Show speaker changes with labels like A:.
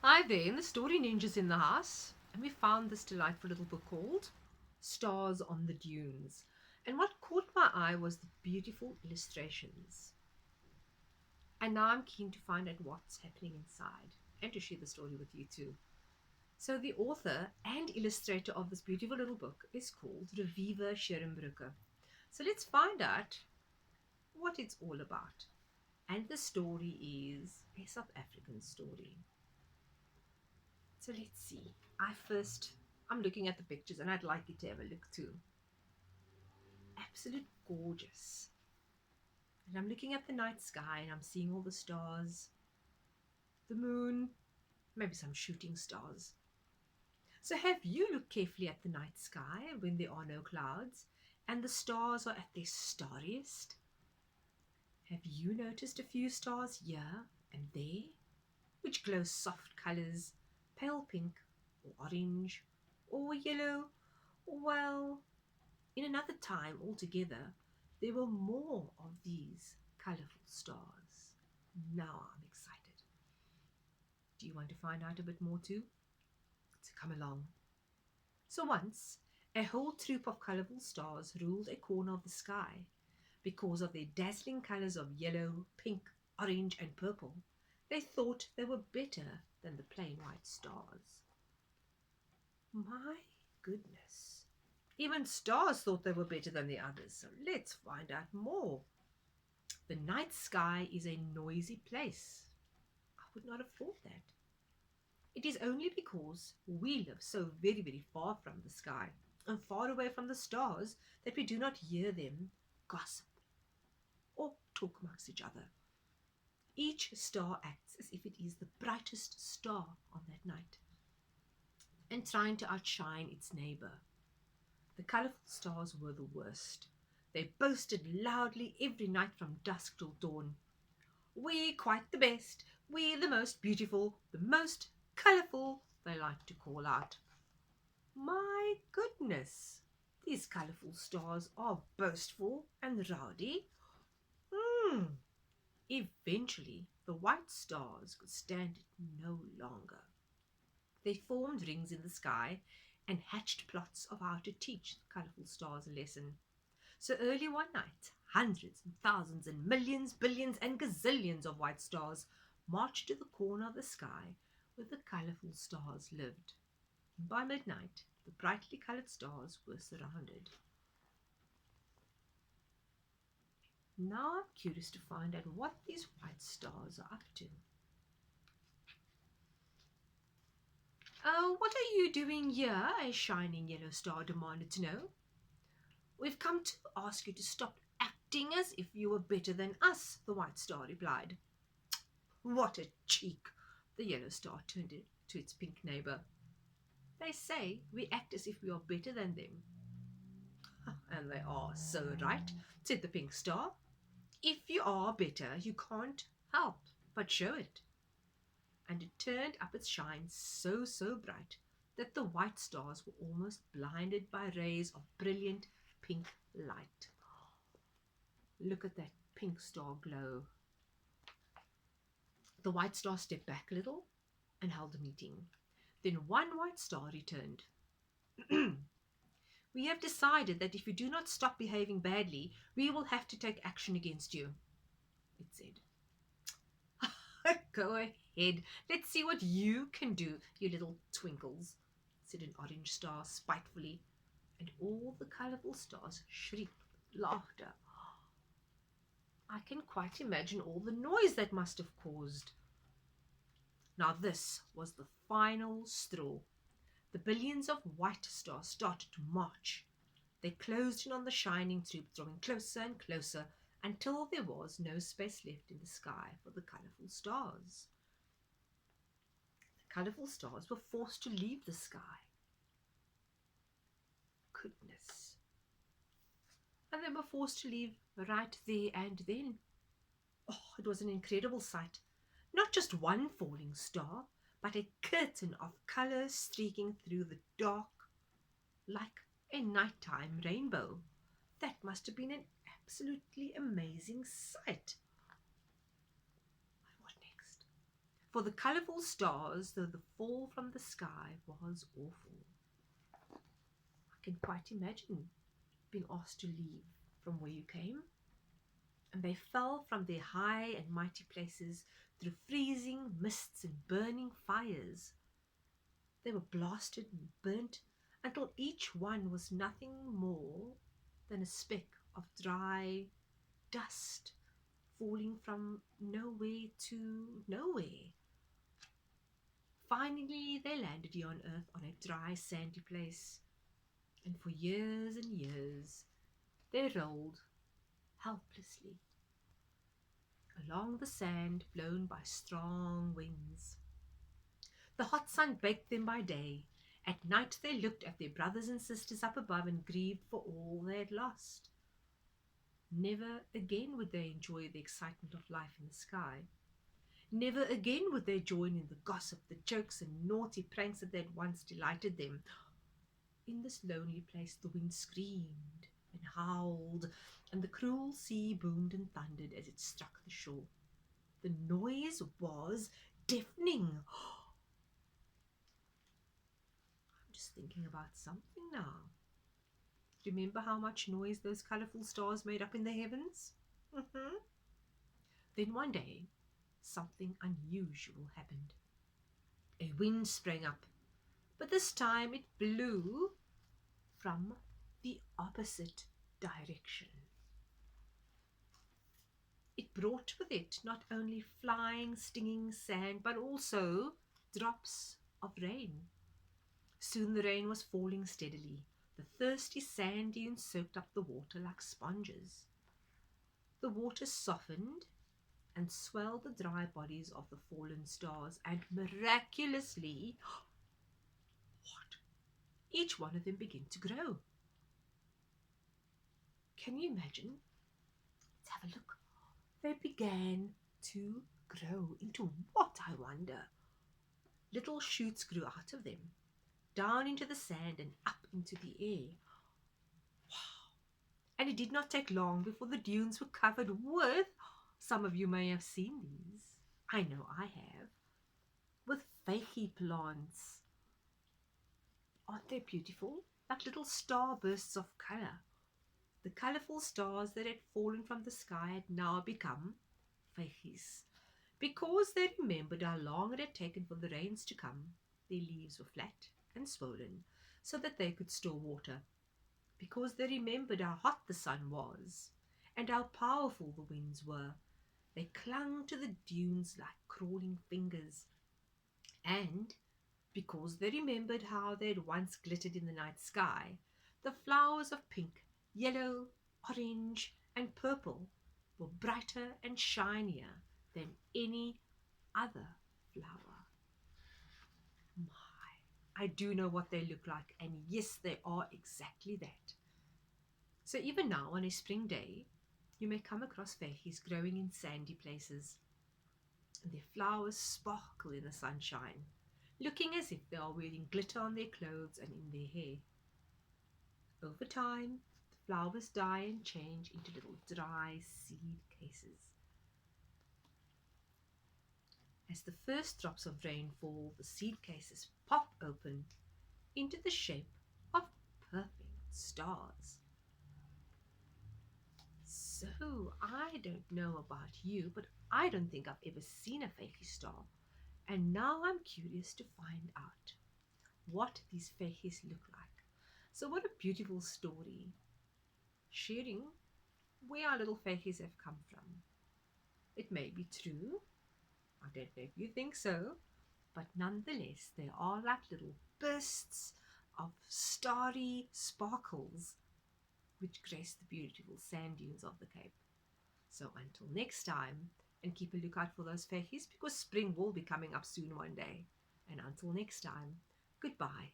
A: Hi there, the story ninjas in the house, and we found this delightful little book called Stars on the Dunes. And what caught my eye was the beautiful illustrations. And now I'm keen to find out what's happening inside and to share the story with you too. So, the author and illustrator of this beautiful little book is called Reviva Schermbrucker. So, let's find out what it's all about. And the story is a South African story. So let's see. I'm looking at the pictures and I'd like you to have a look too. Absolute gorgeous. And I'm looking at the night sky and I'm seeing all the stars, the moon, maybe some shooting stars. So have you looked carefully at the night sky when there are no clouds and the stars are at their starriest? Have you noticed a few stars here and there which glow soft colors, pale pink or orange or yellow? Well, in another time altogether, there were more of these colourful stars. Now I'm excited. Do you want to find out a bit more too? So come along. So once, a whole troop of colourful stars ruled a corner of the sky. Because of their dazzling colours of yellow, pink, orange, and purple, they thought they were better than the plain white stars. My goodness. Even stars thought they were better than the others, so let's find out more. The night sky is a noisy place. I would not have thought that. It is only because we live so very, very far from the sky and far away from the stars that we do not hear them gossip or talk amongst each other. Each star acts as if it is the brightest star on that night and trying to outshine its neighbour. The colourful stars were the worst. They boasted loudly every night from dusk till dawn. We're quite the best. We're the most beautiful, the most colourful, they liked to call out. My goodness, these colourful stars are boastful and rowdy. Hmm. Eventually, the white stars could stand it no longer. They formed rings in the sky and hatched plots of how to teach the colourful stars a lesson. So early one night, hundreds and thousands and millions, billions and gazillions of white stars marched to the corner of the sky where the colourful stars lived. And by midnight, the brightly coloured stars were surrounded. Now I'm curious to find out what these white stars are up to. Oh, what are you doing here? A shining yellow star demanded to know. We've come to ask you to stop acting as if you were better than us, the white star replied. What a cheek! The yellow star turned it to its pink neighbour. They say we act as if we are better than them. And they are so right, said the pink star. If you are better, you can't help but show it. And it turned up its shine so, so bright that the white stars were almost blinded by rays of brilliant pink light. Look at that pink star glow. The white star stepped back a little and held a meeting. Then one white star returned. We have decided that if you do not stop behaving badly, we will have to take action against you, it said. Go ahead. Let's see what you can do, you little twinkles, said an orange star spitefully, and all the colourful stars shrieked with laughter. I can quite imagine all the noise that must have caused. Now this was the final straw. The billions of white stars started to march. They closed in on the shining troop, drawing closer and closer until there was no space left in the sky for the colourful stars. The colourful stars were forced to leave the sky. Goodness. And they were forced to leave right there and then. Oh, it was an incredible sight. Not just one falling star, but a curtain of colour streaking through the dark like a nighttime rainbow. That must have been an absolutely amazing sight. What next? For the colourful stars, though the fall from the sky was awful. I can quite imagine being asked to leave from where you came. And they fell from their high and mighty places through freezing mists and burning fires. They were blasted and burnt until each one was nothing more than a speck of dry dust falling from nowhere to nowhere. Finally, they landed here on earth on a dry, sandy place, and for years and years they rolled helplessly along the sand, blown by strong winds. The hot sun baked them by day. At night they looked at their brothers and sisters up above and grieved for all they had lost. Never again would they enjoy the excitement of life in the sky. Never again would they join in the gossip, the jokes and naughty pranks that had once delighted them. In this lonely place the wind screamed and howled, and the cruel sea boomed and thundered as it struck the shore. The noise was deafening. I'm just thinking about something now. Remember how much noise those colourful stars made up in the heavens? Then one day, something unusual happened. A wind sprang up, but this time it blew from the opposite direction. It brought with it not only flying, stinging sand, but also drops of rain. Soon the rain was falling steadily. The thirsty sand dunes soaked up the water like sponges. The water softened and swelled the dry bodies of the fallen stars, and miraculously, what? Each one of them began to grow. Can you imagine? Let's have a look. They began to grow into what, I wonder? Little shoots grew out of them, down into the sand and up into the air. Wow! And it did not take long before the dunes were covered with, some of you may have seen these, I know I have, with fakey plants. Aren't they beautiful? Like little starbursts of colour. The colourful stars that had fallen from the sky had now become fakies. Because they remembered how long it had taken for the rains to come, their leaves were flat and swollen so that they could store water. Because they remembered how hot the sun was and how powerful the winds were, they clung to the dunes like crawling fingers. And because they remembered how they had once glittered in the night sky, the flowers of pink, yellow, orange, and purple were brighter and shinier than any other flower. My, I do know what they look like, and yes, they are exactly that. So even now, on a spring day, you may come across fakies growing in sandy places, and their flowers sparkle in the sunshine, looking as if they are wearing glitter on their clothes and in their hair. Over time, the flowers die and change into little dry seed cases. As the first drops of rain fall, the seed cases pop open into the shape of perfect stars. So, I don't know about you, but I don't think I've ever seen a fakey star. And now I'm curious to find out what these fakies look like. So what a beautiful story, sharing where our little fakies have come from. It may be true, I don't know if you think so, but nonetheless they are like little bursts of starry sparkles which grace the beautiful sand dunes of the Cape. So until next time, and keep a lookout for those fakies because spring will be coming up soon one day. And until next time, goodbye.